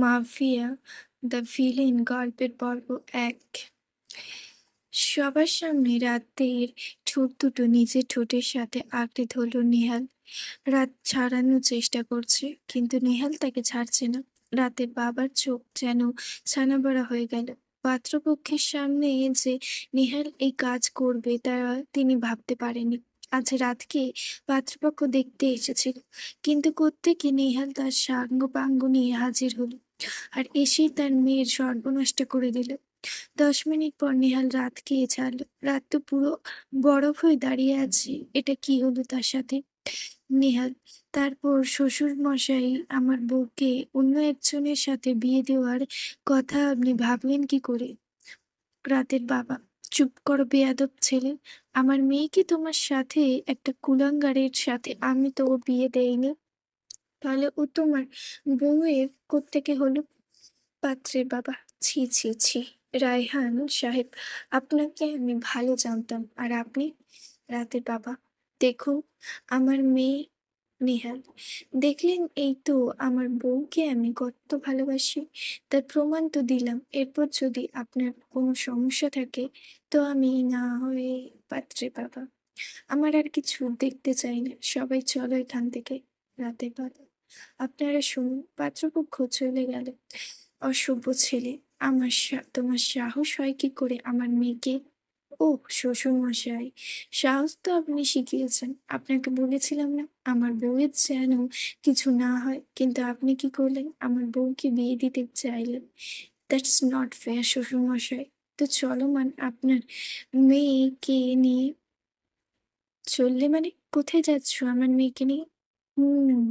Mafia the villain গল্পের পর্ব ১। সবার সামনে রাতের ঠোঁট দুটো নিজের ঠোঁটের সাথে আঁকড়ে ধরল নেহাল। রাত ছাড়ানোর চেষ্টা করছে, কিন্তু নেহাল তাকে ছাড়ছে না। রাতের বাবার চোখ যেন ছানাবড়া হয়ে গেল। পাত্রপক্ষের সামনে যে নেহাল এই কাজ করবে তা তিনি ভাবতে পারেনি। আজ রাতকে পাত্রপক্ষ দেখতে এসেছিল, কিন্তু কোত্থেকে নেহাল তার সাঙ্গ পাঙ্গ নিয়ে হাজির হলো, আর এসেই তার মেয়ের সর্বনাশটা করে দিল। ১০ মিনিট পর নেহাল রাতকে ছাড়লো। রাত তো পুরো বরফ হয়ে দাঁড়িয়ে আছে। এটা কি হলো তার সাথে? নেহাল, তারপর শ্বশুর মশাই আমার বউকে অন্য একজনের সাথে বিয়ে দেওয়ার কথা আপনি ভাবলেন কি করে? রাতের বাবা, চুপ করো বেয়াদব ছেলে। আমার মেয়েকে তোমার সাথে, একটা কুলাঙ্গারের সাথে আমি তো ওর বিয়ে দেইনি। তাহলে ও তোমার বউয়ের কোত্থেকে হলো? পাত্রের বাবা, ছি ছি ছি, রায়হান সাহেব, আপনাকে আমি ভালো জানতাম। আর আপনি? রাতের বাবা, দেখুন আমার মেয়ে। নেহাল, দেখলেন, এই তো আমার বউকে আমি কত ভালোবাসি, তার প্রমাণ তো দিলাম। এরপর যদি আপনার কোনো সমস্যা থাকে তো আমি না হয়ে। পাত্রের বাবা, আমার আর কিছু দেখতে চাই না, সবাই চলো এখান থেকে। রাতের বাবা, আপনারা শুনুন। পাত্রপক্ষ চলে গেল। অসভ্য ছেলে, তোমার সাহস হয় কি করে আমার মেয়েকে? ও শ্বশুর মশাই, সাহস তো আপনি শিখিয়েছেন। আপনাকে বলেছিলাম না আমার বউয়ের যেন কিছু না হয়, কিন্তু আপনি কি করলেন? আমার বউকে বিয়ে দিতে চাইলেন। দ্যাটস নট ফেয়ার শ্বশুর মশাই। তো চলমান আপনার মেয়েকে নিয়ে চললে মানে? কোথায় যাচ্ছ আমার মেয়েকে নিয়ে? হুম,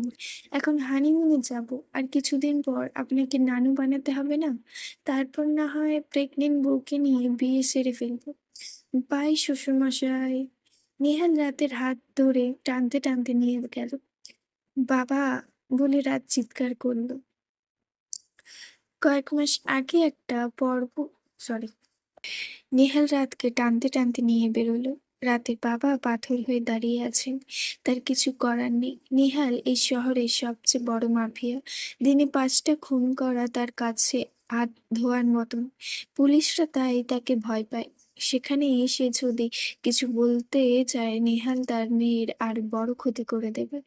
এখন হানিমুনে যাব। আর কিছুদিন পর আপনাকে নানু বানাতে হবে না? তারপর না হয় প্রেগনেন্ট বউকে নিয়ে বিয়ে সেরে ফেলবো। বাই শ্বশুরমশাই। নেহাল রাতের হাত ধরে টানতে টানতে নিয়ে গেল। বাবা বলে রাত চিৎকার করলো। কয়েক মাস আগে একটা পর্ব, সরি। নেহাল রাতকে টানতে টানতে নিয়ে বেরোলো। রাতের বাবা পাথর হয়ে দাঁড়িয়ে আছেন। তার কিছু করার নেই। নেহাল এই শহরের সবচেয়ে বড় মাফিয়া। দিনে ৫টা খুন করা তার কাছে হাত ধোয়ার মতন। পুলিশরা তাই তাকে ভয় পায়। সেখানে এসে যদি কিছু বলতে চায়, নেহাল তার মেয়ের আর বড় ক্ষতি করে দেবে।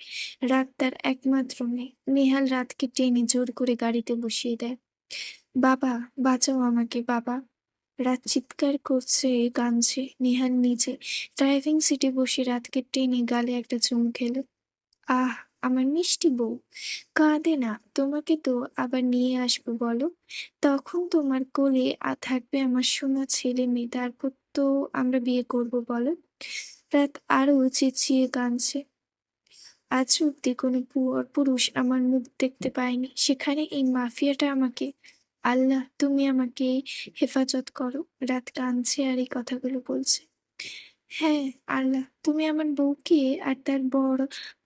রাত তার একমাত্র মেয়ে। নেহাল রাতকে টেনে জোর করে গাড়িতে বসিয়ে দেয়। বাবা, বাঁচাও আমাকে বাবা। রাত চিৎকার করছে, কাঁদছে। নেহাল নিচে ড্রাইভিং সিটে বসে রাতকে টেনে গালে একটা চুমু খেলো। আহ, আমার মিষ্টি বউ, কাঁদে না। তোমাকে তো আবার নিয়ে আসবো বলো। তখন তোমার কোলে থাকবে আমার সোনা ছেলে মেয়ে। তারপর তো আমরা বিয়ে করব বলো। রাত আরো চেঁচিয়ে কাঁদছে। আজ অব্দি কোনো পুরুষ আমার মুখ দেখতে পায়নি, সেখানে এই মাফিয়াটা আমাকে। আল্লাহ, তুমি আমাকে হেফাজত করো। রাত কাঁদছে আর এই কথাগুলো বলছে। হ্যাঁ আল্লাহ, তুমি আমার বউকে আর তার বর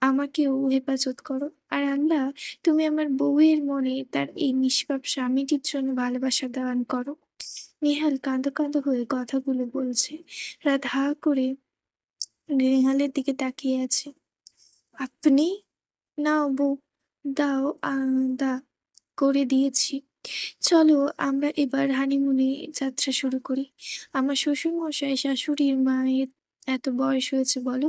আমাকেও হেফাজত করো। আর আল্লাহ, তুমি আমার বউয়ের মনে তার এই নিষ্পাপ স্বামীটির জন্য ভালোবাসা দান করো। নেহাল কাঁদো কাঁদো হয়ে কথাগুলো বলছে। রাত হা করে নেহালের দিকে তাকিয়ে আছে। আপনি? নাও বউ, দাও। দা করে দিয়েছি। চলো আমরা এবার হানিমুনে যাত্রা শুরু করি। আমার শ্বশুর মশাই শাশুড়ির মায়ের এত বয়স হয়েছে বলো,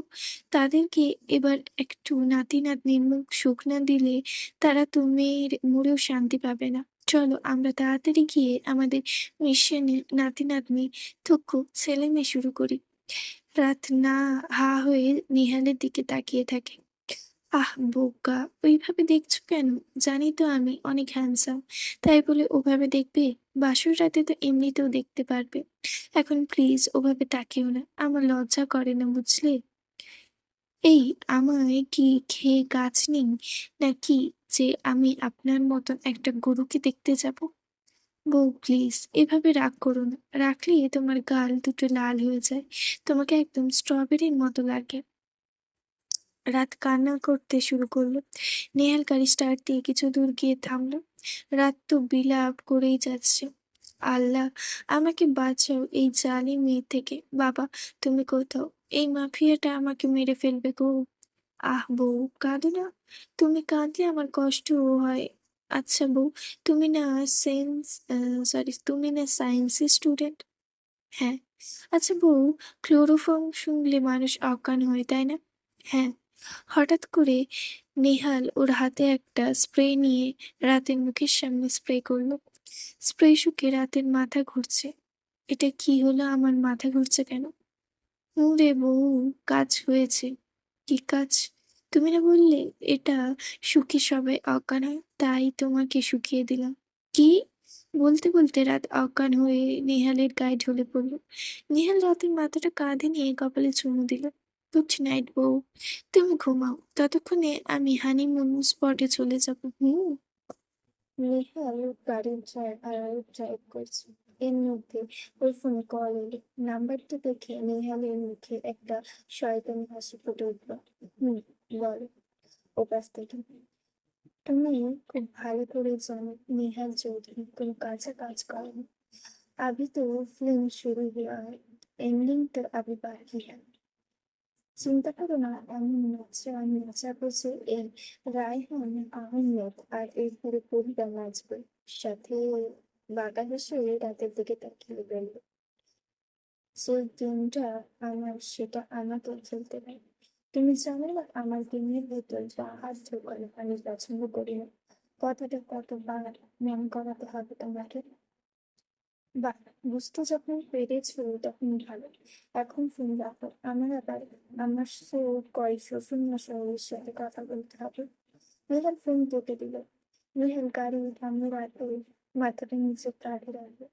তাদেরকে এবার একটু নাতি নাতনির মুখ সুখ না দিলে তারা তো মেয়ের মরেও শান্তি পাবে না। চলো আমরা তাড়াতাড়ি গিয়ে আমাদের মিশনে নাতি নাতনি থুকু ছেলে মেয়ে শুরু করি। রাত না হা হয়ে নিহালের দিকে তাকিয়ে থাকে। আহ বোকা, ওইভাবে দেখছো কেন? জানি তো আমি অনেক হ্যান্ডসাম, তাই বলে ওভাবে দেখবে? বাসর রাতে তো এমনিতেও দেখতে পারবে। এখন প্লিজ ওভাবে তাকিও না, আমার লজ্জা করে না বুঝলে? এই, আমায় কি খেয়ে গাছ নেই নাকি যে আমি আপনার মতন একটা গরুকে দেখতে যাব? বউ প্লিজ এভাবে রাগ করো না, রাখলে তোমার গাল দুটো লাল হয়ে যায়, তোমাকে একদম স্ট্রবেরির মতো লাগে। রাত কান্না করতে শুরু করলো। নেহাল গাড়ি স্টার্ট দিয়ে কিছু দূর গিয়ে থামলো। রাত তো বিলাপ করেই যাচ্ছে। আল্লাহ, আমাকে বাঁচাও এই জালিম মেয়ে থেকে। বাবা, তুমি কোথাও? এই মাফিয়াটা আমাকে মেরে ফেলবে গো। আহ বউ, কাঁদো না। তুমি কাঁদলে আমার কষ্ট হয়। আচ্ছা বউ, তুমি না তুমি না সায়েন্সের স্টুডেন্ট? হ্যাঁ। আচ্ছা বউ, ক্লোরোফর্ম শুনলে মানুষ অজ্ঞান হয়, তাই না? হ্যাঁ। হঠাৎ করে নেহাল ওর হাতে একটা স্প্রে নিয়ে রাতের মুখের সামনে স্প্রে করলো। স্প্রে শুকে রাতের মাথা ঘুরছে। এটা কি হলো, আমার মাথা ঘুরছে কেন? ওরে বউ, কাজ হয়েছে। কি কাজ? তুমি না বললে এটা শুকে সবাই অজ্ঞান হয়, তাই তোমাকে শুকিয়ে দিলাম। কি? বলতে বলতে রাত অজ্ঞান হয়ে নেহালের গায়ে ঢলে পড়ল। নেহাল রাতের মাথাটা কাঁধে নিয়ে কপালে চুমু দিল। গুড নাইট বউ, তুমি ঘুমাও, ততক্ষণে আমি হানিমুন স্পটে চলে যাব। হুম। নেহাল গাড়ির ড্রাইভ করছে। এর মধ্যে ওর ফোনে কল এলো। নাম্বারটা দেখে নেহালের মুখে একটা শয়তানি হাসি ফুটে উঠল। হুম, বলো। ও পাশ থেকে। তুমি খুব ভালো করে জানো नेहाल चौधरी কোনো কাজে কাজ করেনি। अभी तो फिल्म शुरू हुआ है, एंडिंग तो अभी बाकी है। চিন্তা করো না, এমন নাচা করছে এই রায়হান আহমেদ আর এরপরে পরিবার নাচবে সাথে। বাঁকা হেসে রাতের দিকে তাকিয়ে বলল, যে গেমটা আমার সেটা আমাকে খেলতে হয়। তুমি জানো না আমার গেমের ভেতর বা হাত ঢোকানো আমি পছন্দ করি না। কথাটা কতবার মনে করাতে হবে তোমাকে? বাহ, বুঝতে যখন পেরেছো তখন ভালো। এখন ফোন রাখো, আমার আবার আমার শ্বশুর মশাইয়ের সাথে কথা বলতে হবে। নেহাল ফোন কেটে দিল। নেহাল গাড়ি থামিয়ে রাখে, মাথাটা নিচে কাঁধে রাখবে,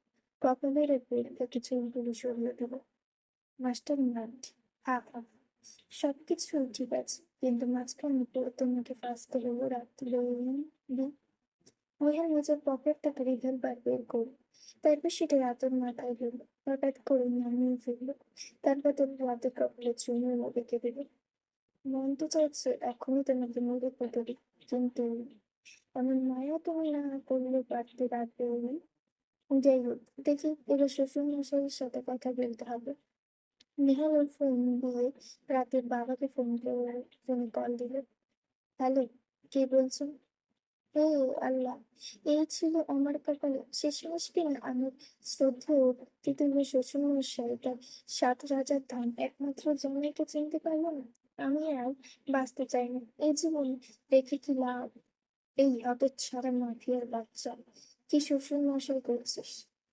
কপালের উপর থেকে চুলগুলো সরিয়ে দিল। মাস্টার নাট, হা হা, সবকিছু ঠিক আছে, কিন্তু মাঝখানে তোমাকে ফাঁসতে হলো রাত্রে। নেহাল নিজের পকেট থেকে রিভলভার বের করল। তারপর সেটা রাতের মাথায় দিল। হঠাৎ করে নামিয়ে ফেললো। তারপর তোর রাতের কপালে চুমু রেখে দিল। মন তো চাইছে এখনই তোমাকে মেরে ফেলি, কিন্তু এমন মায়া তুমি না করলে পারতে রাতে। যাই হোক, দেখি এবার শ্বশুর মশাইয়ের সাথে কথা বলতে হবে। নেহাল ওর ফোন দিয়ে রাতের বাবাকে ফোনে কল দিল। হ্যালো, কে বলছেন? হে আল্লাহ, এই ছিল আমার কপালে শেষমেশ কিনা আমার শ্রদ্ধেয় পিতৃব্য শ্বশুরমশাই তার 7 রাজার ধন একমাত্র জামাইকে চিনতে পারলো না। আমি আর বাঁচতে চাই না এই জীবন, রেখে কি লাভ? এই হতচ্ছাড়া মাফিয়ার বাচ্চা, কি শ্বশুর মশাই করছিস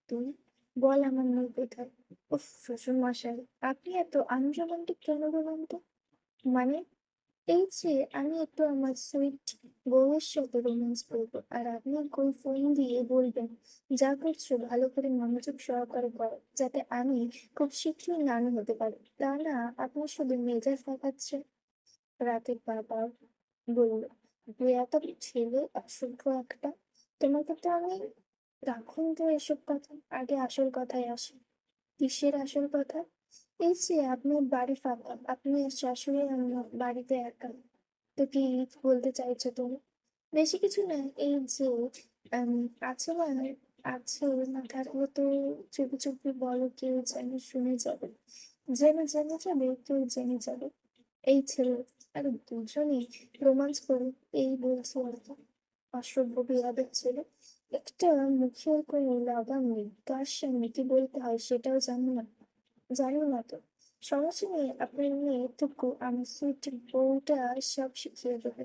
তুই? বল আমার মেয়ে কোথায়? উফ শ্বশুর মশাই, আপনি এত আনরোমান্টিক কেন বলুন তো? মানে, এই যে আমি একটু আমার সুইট বউয়ের সাথে রোম্যান্স করবো আর আপনি কোন ফোন দিয়ে বলবেন যা করছো ভালো করে মনোযোগ সহকারে করো, যাতে আমি খুব শীঘ্রই নানি হতে পারি। তা না, আপনি শুধু মেজাজ দেখাচ্ছেন। রাতের বাবা বলল, বেয়াদব ছেলে, অসভ্য একটা। তোমাকে তো আমি। রাখুন তো এসব কথা, আগে আসল কথায় আসি। কিসের আসল কথা? এই যে আপনার বাড়ি ফাঁকা, আপনি শাশুড়ি আমার বাড়িতে একা, তো কি বলতে চাইছো তুমি? বেশি কিছু না, এই যে আম, আছে না, আছে না থাকলে তো চুপি চুপি বলো, কেউ যেন শুনে যাবে, জেনে যাবে, কেউ জেনে যাবে। এই ছেলে আর দুজনেই রোমান্স করে, এই বলছি আর কি। অসভ্য বিয়াদব ছেলে একটা, মুখের কোনো লাগাম নেই, কার সামনে কি বলতে হয় সেটাও জানো না। জানি না তো, সমস্যা নেই, আপনার মেয়েটুকু আমার সুইট বউটা সব শিখিয়ে দেবে।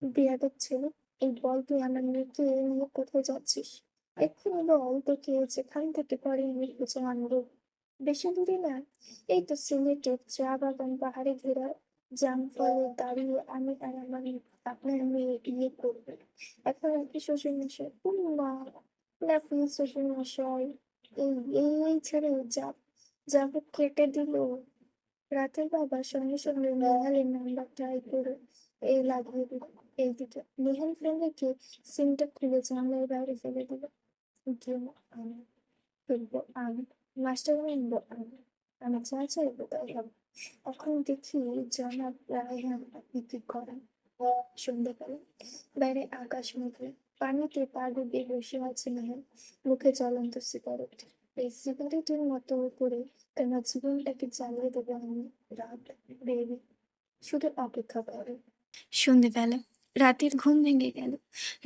বেয়াদব ছেলে, এই বল তুই আমার মেয়েকে নিয়ে কোথায় যাচ্ছিস? এক্ষুনি বল তোকে যেখান থেকে পরে আমি খুঁজে আনবো। বেশি দূরে না, এই তো সিলেটের চা বাগান পাহাড়ে ঘেরা জাম ফলে দাঁড়িয়ে আমি আর আমার আপনার মেয়ে বিয়ে করবে। এখন আর কি শ্বশুর মশাই, মা, লাফিয়ে শ্বশুর মশাই, এই এই ছেড়ে যাব কেটে দিল। রাতের বাবা সঙ্গে সঙ্গে নেহালের নাম্বার ট্রাই করে এই লাগিয়ে দিল। এইদিকে নেহাল ফোন রেখে সিমটা খুলে জানলার বাইরে ফেলে দিল। গেম আমি ফেলবো আমি, মাস্টার মাইন্ড আমি, আমি যা চাইবো তাই হবে। এখন দেখি জনাব রায়হান আপনি কি করেন। সন্ধ্যাকালে বাইরে আকাশ মেঘলা, পানিতে পা ডুবিয়ে বসে আছে মেহের, মুখে জ্বলন্ত সিগারেট। এই সিগারেটের মতো করে তোমার জীবনটাকে জ্বালিয়ে দেবো আমি। রাত বেবি শুধু অপেক্ষা করে। সন্ধেবেলা রাতের ঘুম ভেঙে গেল।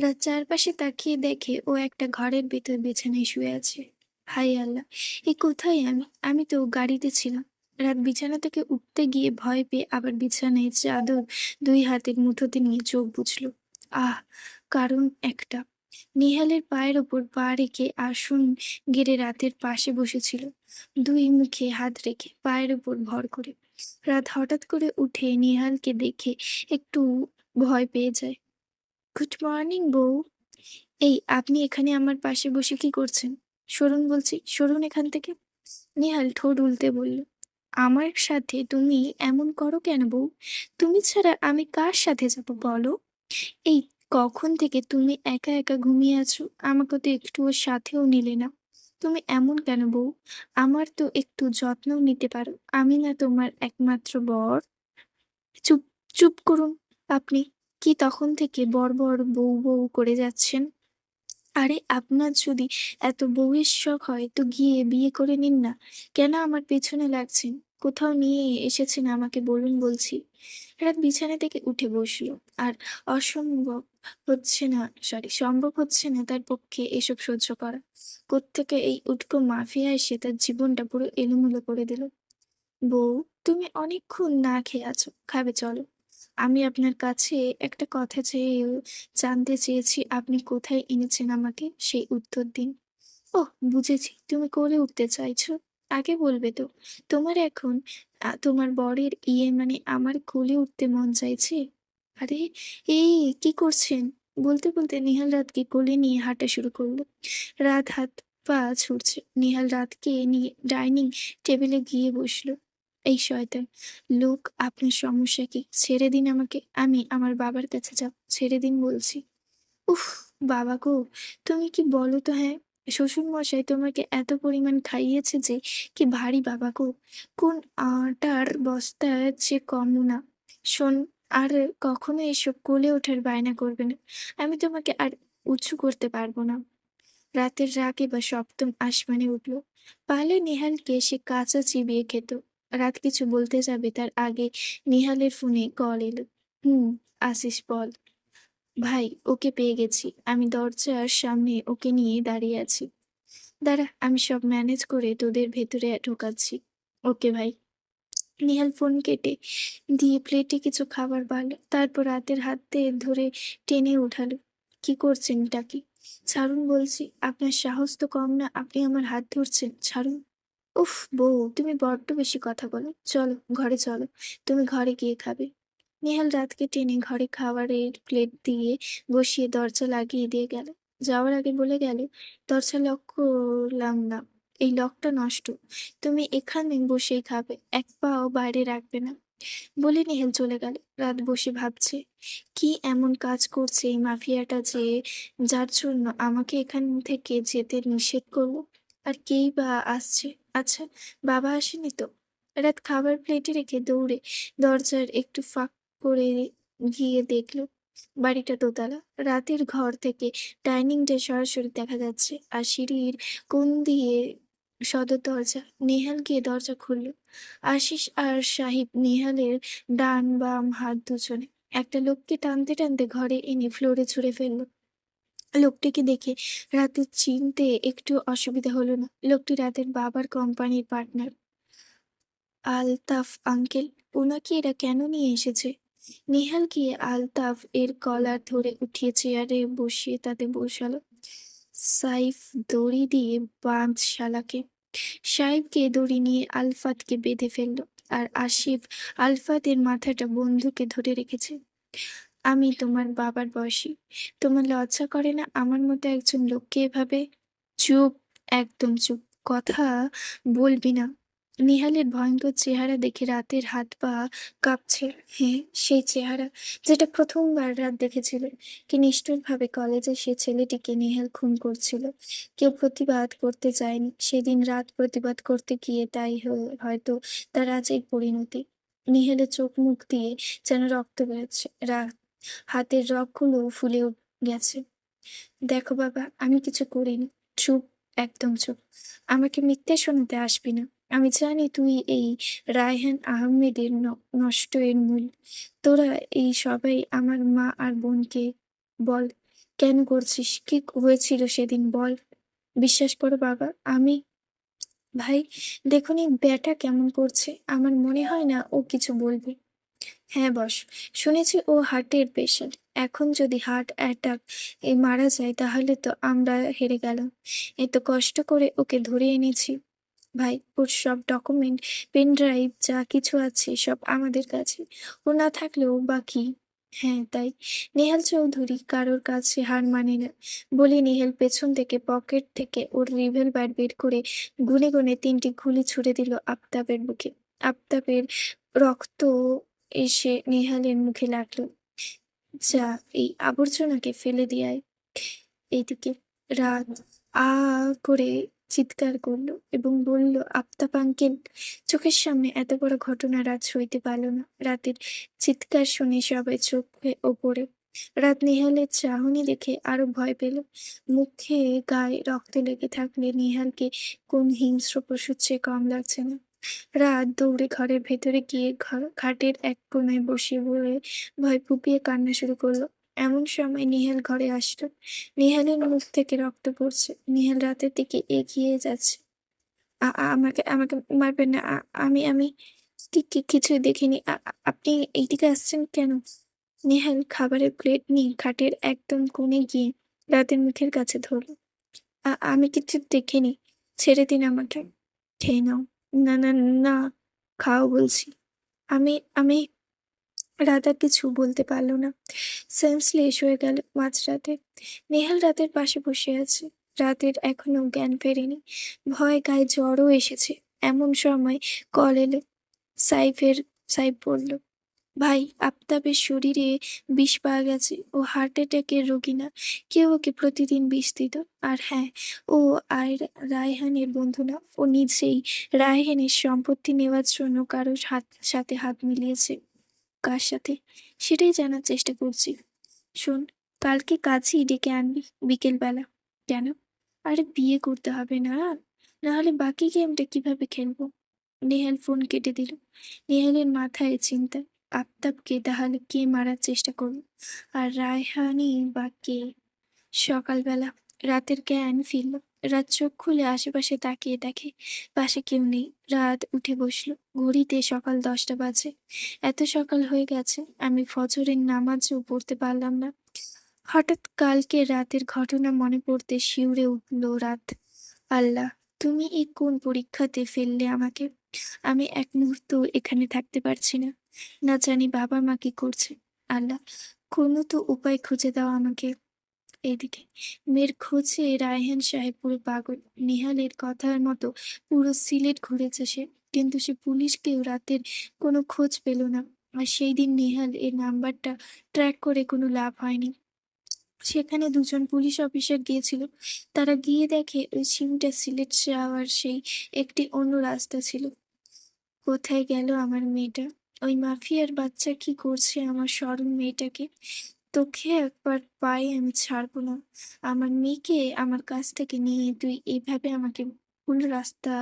রাত চারপাশে তাকিয়ে দেখে ও একটা ঘরের ভেতর বিছানায় শুয়ে আছে। হায় আল্লাহ! এ কোথায় আমি? আমি তো গাড়িতে ছিলাম। রাত বিছানা থেকে উঠতে গিয়ে ভয় পেয়ে আবার বিছানায় চাদর ২ হাতের মুঠোতে নিয়ে চোখ বুজল। আহ! কারণ একটা। নিহালের পায়ের ওপর পা রেখে আসন গেড়ে রাতের পাশে বসেছিল। ২ মুখে হাত রেখে পায়ের ওপর ভর করে। রাত হঠাৎ করে উঠে নিহালকে দেখে একটু ভয় পেয়ে যায়। গুড মর্নিং বউ। এই আপনি এখানে আমার পাশে বসে কি করছেন? সরুন বলছি, সরুন এখান থেকে। নেহাল ঠোঁট উল্টে বলল, আমার সাথে তুমি এমন করো কেন বউ? তুমি ছাড়া আমি কার সাথে যাব বলো? এই কখন থেকে তুমি একা একা ঘুমিয়ে আছো? আমাকে তো একটুও সাথেও নিলে না। তুমি এমন কেন বউ? আমার তো একটু যত্নও নিতে পারো। আমি না তোমার একমাত্র বর? চুপ, চুপ করুন আপনি। কি তখন থেকে বড় বউ বউ করে যাচ্ছেন? আরে আপনার যদি এত বউয়ের শখ হয় তো গিয়ে বিয়ে করে নিন না। কেন আমার পেছনে লাগছেন? কোথাও নিয়ে এসেছেন আমাকে বলুন বলছি। রাত বিছানা থেকে উঠে বসলো। আর অসম্ভব সম্ভব হচ্ছে না তার পক্ষে এসব সহ্য করা। কোত্থেকে এই উটকো মাফিয়া এসে তার জীবনটা পুরো এলোমেলো করে দিল। বউ, তুমি অনেকক্ষণ না খেয়ে আছো, খাবে চলো। আমি আপনার কাছে একটা কথা চেয়ে জানতে চেয়েছি, আপনি কোথায় এনেছেন আমাকে সেই উত্তর দিন। ওহ, বুঝেছি, তুমি কোলে উঠতে চাইছো। আগে বলবে তো। তোমার এখন তোমার বরের মানে আমার কোলে উঠতে মন চাইছে? আরে, এই কি করছেন? বলতে বলতে নিহাল রাতকে কোলে নিয়ে হাঁটা শুরু করলো। রাত হাত পা ছুটছে। নিহাল রাতকে নিয়ে ডাইনিং টেবিলে গিয়ে বসলো। এই শয়তান লোক, আপনার সমস্যা কি? ছেড়ে দিন আমাকে, আমি আমার বাবার কাছে যাব, ছেড়ে দিন বলছি। উফ, বাবা গো, তুমি কি বলো তো? হ্যাঁ, শ্বশুর মশাই তোমাকে এত পরিমাণ খাইয়েছে যে কি ভারী বাবা গো। কোন আটার বস্তার চেয়ে কম না। শোন, আর কখনো এসব কোলে ওঠার বায়না করবে না। আমি তোমাকে আর উঁচু করতে পারবো না। রাতের রাগ এবার সপ্তম আসমানে উঠল। পারলে নেহালকে সে কাঁচা চিবিয়ে খেত। রাত কিছু বলতে যাবে তার আগে নেহালের ফোনে কল এলো। হুম, আসিস বল। ভাই, ওকে পেয়ে গেছি। আমি দরজার সামনে ওকে নিয়ে দাঁড়িয়ে আছি। দাঁড়া, আমি সব ম্যানেজ করে তোদের ভেতরে ঢোকাচ্ছি। ওকে ভাই। নিহাল ফোন কেটে দিয়ে প্লেটে কিছু খাবার বাড়ল। তারপর রাতের হাতে ধরে টেনে উঠালো। কি করছেন টাকি? ছাড়ুন বলছি, আপনার সাহস তো কম না, আপনি আমার হাত ধরছেন, ছাড়ুন। উফ বউ, তুমি বড্ড বেশি কথা বলো। চলো ঘরে চলো, তুমি ঘরে গিয়ে খাবে। নেহাল রাতকে টেনে ঘরে খাবারের প্লেট দিয়ে বসিয়ে দরজা লাগিয়ে দিয়ে গেল। যাওয়ার আগে বলে গেল, দরজা লক করলাম না, এই লকটা নষ্ট। তুমি এখানে বসেই খাবে, এক পাও বাইরে রাখবে না। বলে নেহাল চলে গেল। রাত বসে ভাবছে, কি এমন কাজ করছে এই মাফিয়াটা যে যার জন্য আমাকে এখান থেকে যেতে নিষেধ করলো? আর কেই বা আসছে? আচ্ছা, বাবা আসেনি তো? রাত খাবার প্লেটে রেখে দৌড়ে দরজার একটু ফাঁক করে গিয়ে দেখলো বাড়িটা দোতলা। রাতের ঘর থেকে ডাইনিংটা সরাসরি দেখা যাচ্ছে, আর সিঁড়ির কোণ দিয়ে সদর দরজা। নেহাল গিয়ে দরজা খুলল। আশিস আর সাহিব নেহালের ডান বাম হাত দুজনে। একটা লোককে টানতে টানতে ঘরে এনে ফ্লোরে ছুঁড়ে ফেললো। লোকটিকে দেখে রাতের চিনতে একটু অসুবিধা হলো না। লোকটি রাতের বাবার কোম্পানির পার্টনার আলতাফ আঙ্কেল। ওনাকে এরা কেন নিয়ে এসেছে? নেহাল গিয়ে আলতাফ এর কলার ধরে উঠিয়ে চেয়ারে বসিয়ে তাতে বসালো। সাইফ দড়ি দিয়ে বাঁধ শালাকে। সাহেবকে দড়ি নিয়ে আলফাতকে বেঁধে ফেললো। আর আসিফ আলফাতের মাথাটা বন্দুকে ধরে রেখেছে। আমি তোমার বাবার বয়সী। তোমার লজ্জা করে না আমার মতো একজন লোককে এভাবে? চুপ, একদম চুপ, কথা বলবি না। নিহালের ভয়ঙ্কর চেহারা দেখে রাতের হাত পা কাঁপছে। হ্যাঁ, সেই চেহারা যেটা প্রথমবার রাত দেখেছিল। কি নিষ্ঠুরভাবে কলেজে সে ছেলেটিকে নিহাল খুন করছিল। কেউ প্রতিবাদ করতে চায়নি। সেদিন রাত প্রতিবাদ করতে গিয়ে তাই হয়তো তার আজ এই পরিণতি। নিহালের চোখ মুখ দিয়ে যেন রক্ত বেরোচ্ছে। রাত হাতের রগগুলো ফুলে গেছে। দেখো বাবা, আমি কিছু করিনি। চুপ, একদম চুপ। আমাকে মিথ্যে শোনাতে আসবি না। আমি জানি তুই এই রায়হান আহমেদের নষ্ট এর মূল। তোরা এই সবাই আমার মা আর বোনকে। বল, কেন করছিস? কি হয়েছিল সেদিন বল? বিশ্বাস করো বাবা, আমি ভাই, দেখুন ব্যাটা কেমন করছে। আমার মনে হয় না ও কিছু বলবে। হ্যাঁ বস, শুনেছি ও হার্টের পেশেন্ট। এখন যদি হার্ট অ্যাটাক মারা যায় তাহলে তো আমরা হেরে গেলাম। এত কষ্ট করে ওকে ধরে এনেছি। ভাই, ওর সব ডকুমেন্ট, পেন ড্রাইভ যা কিছু আছে সব আমাদের কাছে। ও না থাকলেও বাকি। হ্যাঁ তাই। নেহাল চৌধুরী কারোর কাছে হার মানে না বলে নেহাল পেছন থেকে পকেট থেকে ওর রিভলভার বের করে গুনে গুনে 3টি গুলি ছুড়ে দিল আফতাবের বুকে। আফতাবের রক্ত এসে নেহালের মুখে লাগলো। যা, এই আবর্জনাকে ফেলে দিয়ে আয়। এইদিকে রাত আ করে চিৎকার করলো এবং বলল, আফতাব আঙ্কেল। চোখের সামনে এত বড় ঘটনা রাত সইতে পারল না। রাতের চিৎকার শুনে সবাই চোখে ওপরে। রাত নেহালের চাহনি দেখে আরো ভয় পেল। মুখে গায়ে রক্ত লেগে থাকলে নেহালকে কোন হিংস্র পশুর চেয়ে কম লাগছে না। রাত দৌড়ে ঘরের ভেতরে গিয়ে খাটের এক কোণায় বসে পড়ে ভয় ফুপিয়ে কান্না শুরু করলো। এমন সময় নিহাল ঘরে আসলো। নিহালের মুখ থেকে রক্ত পড়ছে। নিহাল রাতের দিকে এগিয়ে যাচ্ছে। আমাকে আমাকে মারবেন না। আমি আমি কিছুই দেখিনি। আপনি এইদিকে আসছেন কেন? নেহাল খাবারের প্লেট নিয়ে খাটের একদম কোণে গিয়ে রাতের মুখের কাছে ধরল। আমি কিছু দেখিনি। ছেড়ে দিন আমাকে। খেয়ে নাও। না না না, খাও বলছি। আমি আমি রাত আর কিছু বলতে পারল না। সেন্সলেস হয়ে গেল মাঝরাতে। নেহাল রাতের পাশে বসে আছে। রাতের এখনো জ্ঞান ফেরেনি। ভয় গায়ে জ্বরও এসেছে। এমন সময় কল এলো। সাইফের সাইফ বলল, ভাই, আফতাবের শরীরে বিষ পাওয়া গেছে। ও হার্ট অ্যাটাকের রোগী না। কেউ ওকে প্রতিদিন বিষ দিত। আর হ্যাঁ, ও আর রায়হানের বন্ধু না। ও নিজেই রায়হানের সম্পত্তি নেওয়ার জন্য কারোর সাথে হাত মিলিয়েছে। কার সাথে সেটাই জানার চেষ্টা করছি। শোন, কালকে কাছেই ডেকে আনবি বিকেলবেলা। কেন? আরে বিয়ে করতে হবে না, নাহলে বাকি গেমটা কিভাবে খেলবো? নেহাল ফোন কেটে দিল। নেহালের মাথায় চিন্তা, আফতাবকে তাহলে কে মারার চেষ্টা করলো? আর রায়হানই বা কে? সকালবেলা রাতের জ্ঞান ফিরল। রাত চোখ খুলে আশেপাশে তাকিয়ে দেখে পাশে কেউ নেই। রাত উঠে বসলো। ঘড়িতে সকাল 10টা বাজে। এত সকাল হয়ে গেছে, আমি ফজরের নামাজও পড়তে পারলাম না। হঠাৎ কালকে রাতের ঘটনা মনে পড়তে শিউরে উঠল রাত। আল্লাহ, তুমি এই কোন পরীক্ষাতে ফেললে আমাকে? আমি এক মুহূর্ত এখানে থাকতে পারছি না। না জানি বাবা মা কি করছে। আল্লাহ, কোনো তো উপায় খুঁজে দাও আমাকে। এদিকে মেয়ের খোঁজে রায়হান সাহেব পুরো পাগল। নিহালের কথার মতো পুরো সিলেট ঘুরেছে সে, কিন্তু সে পুলিশকেও রাতের কোনো খোঁজ পেল না। আর সেই দিন নিহাল এর নাম্বারটা ট্র্যাক করে কোনো লাভ হয়নি। সেখানে দুজন পুলিশ অফিসার গিয়েছিল। তারা গিয়ে দেখে ওই সিমটা সিলেট যাওয়ার সেই একটি অন্য রাস্তা ছিল। কোথায় গেল আমার মেয়েটা? ওই মাফিয়ার বাচ্চা কি করছে আমার সরল মেয়েটাকে? তোকে একবার পাই আমি ছাড়বো না। আমার মেয়েকে আমার কাছ থেকে নিয়ে তুই এইভাবে আমাকে ভুল রাস্তা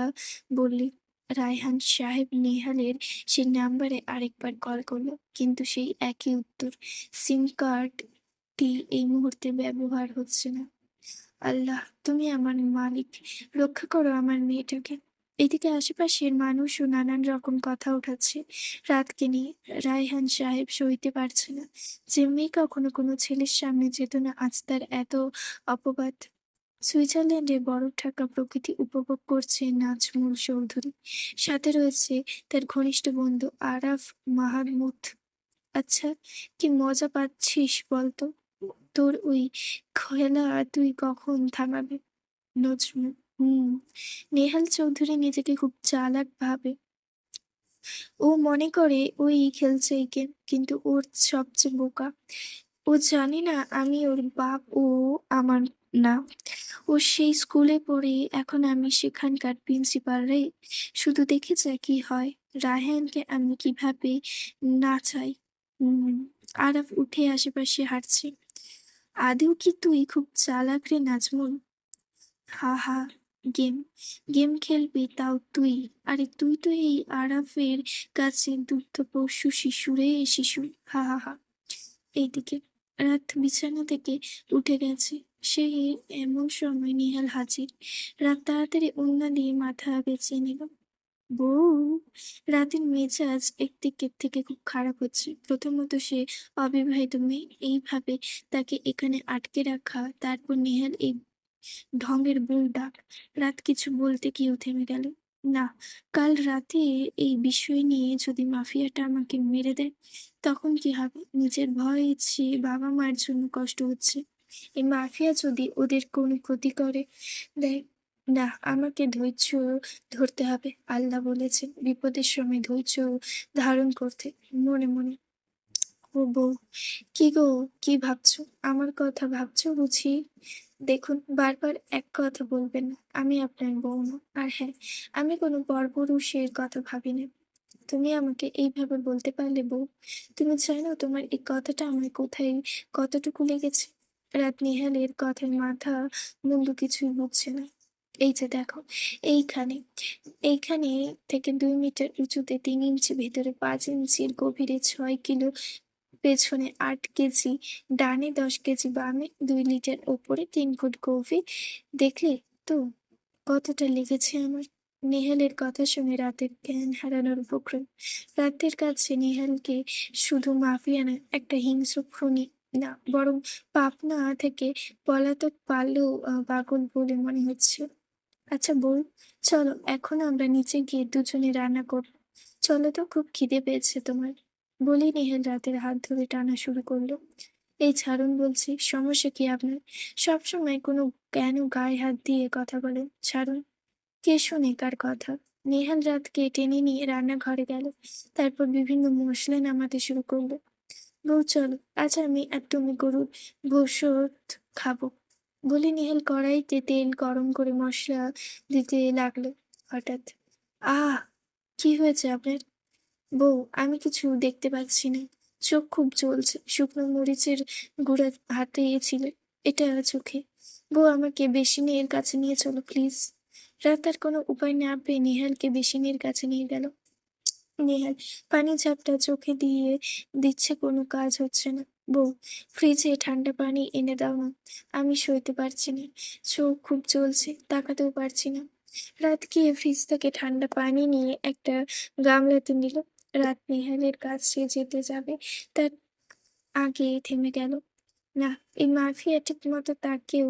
বললি। রায়হান সাহেব নেহালের সেই নাম্বারে আরেকবার কল করলো, কিন্তু সেই একই উত্তর। সিম কার্ডটি এই মুহূর্তে ব্যবহার হচ্ছে না। আল্লাহ, তুমি আমার মালিক, রক্ষা করো আমার মেয়েটাকে। এদিকে আশেপাশের মানুষও নানান রকম কথা উঠাচ্ছে রাতকে নিয়ে। রায়হান সাহেব সইতে পারছে না যে মেয়ে কখনো কোনো ছেলের সামনে যেত না, আজ তার এত অপবাদ। সুইজারল্যান্ডে বরফ ঢাকা প্রকৃতি উপভোগ করছে নাজমুল চৌধুরী। সাথে রয়েছে তার ঘনিষ্ঠ বন্ধু আরাফ মাহমুদ। আচ্ছা, কি মজা পাচ্ছিস বলতো? তোর ওই খেলা তুই কখন থামাবি? নজরুল। হুম। নেহাল চৌধুরী নিজেকে খুব চালাক ভাবে। ও মনে করে ওই খেলছে এই গেম, কিন্তু ওর সবচেয়ে বোকা। ও জানে না আমি ওর বাপ, ও আমার না। ও সেই স্কুলে পড়ে এখন আমি সেখানকার প্রিন্সিপাল রে। শুধু দেখে যা কি হয়। রায়হানকে আমি কিভাবে না চাই। হুম। আরাফ উঠে আশেপাশে হাঁটছে। আদেও কি তুই খুব চালাক রে নাজমুল? হা হা। গেম? গেম খেলবি তাও তুই? আরে তুই তো এই আরাফের কাছে দুগ্ধপোষ্য শিশু। হা হা হা। এইদিকে রাত বিছানা থেকে উঠে গেছে। সেই এমন সময় নিহাল হাজির। রাত তাড়াতাড়ি ওড়না দিয়ে মাথা পেঁচিয়ে নিল। বউ! রাতের মেজাজ একদিকের থেকে খুব খারাপ হচ্ছে। প্রথমত সে অবিবাহিত মেয়ে, এইভাবে তাকে এখানে আটকে রাখা, তারপর নেহাল এই ঢঙের বউ ডাক। রাত কিছু বলতে গিয়েও থেমে গেল। না, কাল রাতে এই বিষয় নিয়ে যদি মাফিয়াটা আমাকে মেরে দেয়, তখন কি হবে? নিজের ভয় ইচ্ছে, বাবা মায়ের জন্য কষ্ট হচ্ছে, এই মাফিয়া যদি ওদের কোনো ক্ষতি করে দেয়। না, আমাকে ধৈর্য ধরতে হবে। আল্লাহ বলেছেন বিপদের সময় ধৈর্য ধারণ করতে। মনে মনে ও বউ, কি গো, কি ভাবছো? আমার কথা ভাবছো বুঝি? দেখুন, বারবার এক কথা বলবেন না। আমি আপনার বউ না। আর হ্যাঁ, আমি কোনো পরপুরুষের কথা ভাবি না। তুমি আমাকে এইভাবে বলতে পারলে বউ? তুমি জানো তোমার এই কথাটা আমার কোথায় কতটুকু লেগেছে? রাত নেহালের কথায় মাথা মুন্ডু কিছুই বুঝছে না। এই যে দেখো, এইখানে এইখানে থেকে 2 মিটার উঁচুতে 3 ইঞ্চি, ভেতরে 5 ইঞ্চির গভীরে 6 কিলো, পেছনে 8 কেজি, ডানে 10 কেজি, বামে 2 লিটার, ওপরে 3 ফুট গভীর। দেখলে তো কতটা লেগেছে আমার? নেহালের কথা শুনে রাতের জ্ঞান হারানোর উপক্রম। রাতের কাছে নেহালকে শুধু মাফিয়া না, একটা হিংস্র খুনি না, বরং পাবনা থেকে পলাতক পারলেও পাগল বলে মনে হচ্ছে। আচ্ছা বউ, চলো এখন আমরা নিচে গিয়ে দুজনে রান্না করবো। চলো তো, খুব খিদে পেয়েছে তোমার। বলি নেহাল রাতের হাত ধরে টানা শুরু করলো। এই ছাড়ুন বলছি, সমস্যা কি আপনার? সবসময় কোনো কেন গায়ে হাত দিয়ে কথা বলেন? ছাড়ুন। কে শোনে কার কথা? নেহাল রাতকে টেনে নিয়ে রান্নাঘরে গেল। তারপর বিভিন্ন মশলা নামাতে শুরু করলো। বউ চলো, আজ আমি আর তুমি গরুর গোশত খাবো। বলে নেহাল কড়াইতে তেল গরম করে মশলা দিতে লাগলো। হঠাৎ, আহ, কি হয়েছে আপনার? বউ, আমি কিছু দেখতে পাচ্ছি না। চোখ খুব জ্বলছে। শুকনো মরিচের গুঁড়া হাতে ছিল এটা চোখে। বউ, আমাকে বেসিনের কাছে নিয়ে চলো প্লিজ। রাত আর কোনো উপায় না পেয়ে নেহালকে বেসিনের কাছে নিয়ে গেল। নেহাল পানি ঝাপটা চোখে দিয়ে দিচ্ছে, কোনো কাজ হচ্ছে না। বউ, ফ্রিজে ঠান্ডা পানি এনে দাও না, আমি সইতে পারছি না। চোখ খুব জ্বলছে, তাকাতেও পারছি না। রাত গিয়ে ফ্রিজ থেকে ঠান্ডা পানি নিয়ে একটা গামলাতে নিল। রাত নেহালের কাছে যেতে যাবে, তার আগে থেমে গেল। না, এই মাফিয়া ঠিক মতো তাকেও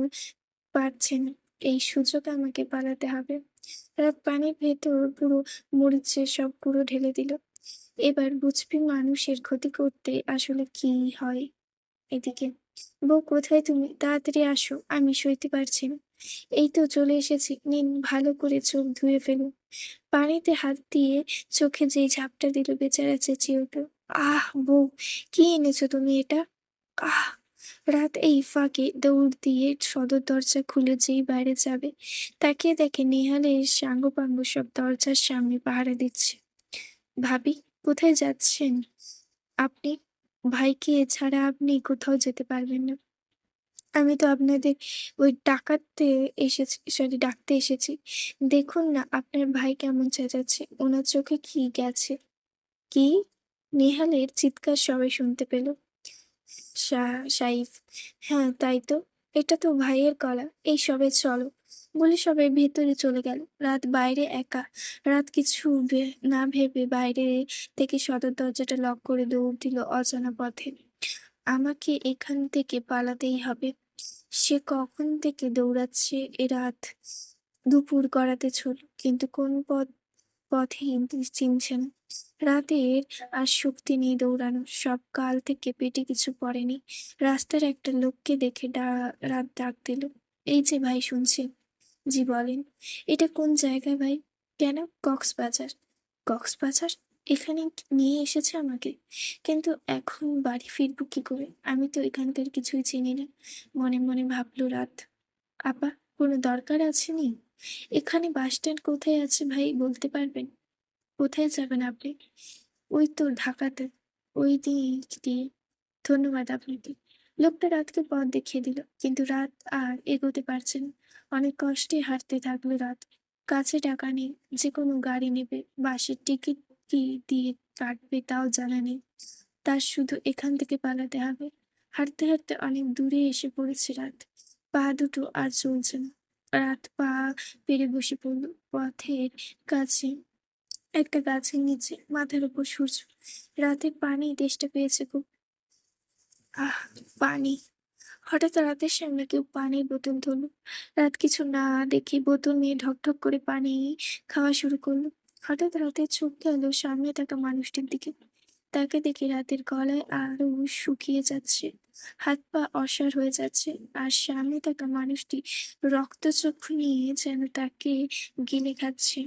পারছে না। এই সুযোগ আমাকে পালাতে হবে। রাত পানির ভেতর পুরো মরিচের সব গুঁড়ো ঢেলে দিল। এবার বুঝবি মানুষের ক্ষতি করতে আসলে কি হয়। এদিকে, বউ কোথায় তুমি? তাড়াতাড়ি আসো, আমি সইতে পারছি না। এই তো চলে এসেছি, নিন ভালো করে চোখ ধুয়ে ফেলুন। পানিতে হাত দিয়ে চোখে যেই ঝাপটা দিল, বেচারা চেঁচিয়ে উঠল। আহ বউ, কি এনেছো তুমি এটা? আহ! রাত এই ফাঁকে দৌড় দিয়ে সদর দরজা খুলে যেই বাইরে যাবে, তাকিয়ে দেখে নেহালের সাঙ্গপাঙ্গ সব দরজার সামনে পাহারা দিচ্ছে। ভাবি, কোথায় যাচ্ছেন আপনি? ভাইকে ছাড়া আপনি কোথাও যেতে পারবেন না। আমি তো আপনাদের ওই ডাকতে এসেছি। দেখুন না আপনার ভাই কেমন চেঁচাচ্ছে, ওনার চোখে কি গেছে? কি? নেহালের চিৎকার সবাই শুনতে পেল। সাইফ, হ্যাঁ তাই তো, এটা তো ভাইয়ের গলা। এই সবে চলো, বলে সবাই ভেতরে চলে গেল। রাত বাইরে একা। রাত কিছু না ভেবে বাইরে থেকে সদর দরজাটা লক করে দৌড় দিল অজানা পথে। আমাকে এখান থেকে পালাতেই হবে। সে কখন থেকে দৌড়াচ্ছে এ রাত দুপুর গড়াতে ছোট, কিন্তু কোন পথেই চিনছে না। রাতের আর শক্তি নেই দৌড়ানো, সব কাল থেকে পেটে কিছু পড়েনি। রাস্তার একটা লোককে দেখে রাত ডাক দিল। এই যে ভাই, শুনছেন? জি বলেন। এটা কোন জায়গা ভাই? কেন? কক্সবাজার। কক্সবাজার? এখানে নিয়ে এসেছে আমাকে, কিন্তু এখন বাড়ি ফিরবো কি করে? আমি তো এখানকার কিছুই চিনি না। মনে মনে ভাবলো রাত। আপা, কোনো দরকার আছে নি? এখানে বাস স্ট্যান্ড কোথায় আছে ভাই, বলতে পারবেন? কোথায় যাবেন আপনি? ওই তো ঢাকাতে, ওই দিক দিয়ে। ধন্যবাদ আপনাকে। লোকটা রাতকে পথ দেখিয়ে দিল, কিন্তু রাত আর এগোতে পারছে না। অনেক কষ্টে হাঁটতে থাকলো রাত। কাছে টাকা নেই, যে কোনো গাড়ি নেবে, বাসের টিকিট কি দিয়ে কাটবে তাও জানা নেই। তার শুধু এখান থেকে পালাতে হবে। হাঁটতে হাঁটতে অনেক দূরে এসে পড়েছে রাত। পা দুটো আর চলছে না। রাত পা পেরে বসে পড়ল পথের কাছে, একটা গাছের নিচে, মাথার উপর সূর্য। রাতের পানি তেষ্টা পেয়েছে খুব। আহ, পানি! হঠাৎ রাতের সামনে কেউ পানির বোতল ধরলো। রাত কিছু না দেখে বোতল নিয়ে ঢকঢক করে পানি খাওয়া শুরু করলো। হঠাৎ রাতের চোখ গেল সামনে থাকা মানুষটির দিকে। তাকে দেখে রাতের গলায় আরো শুকিয়ে যাচ্ছে, হাত পা অসাড় হয়ে যাচ্ছে। আর সামনে থাকা মানুষটি রক্তচক্ষু নিয়ে যেন তাকে গিলে খাচ্ছে।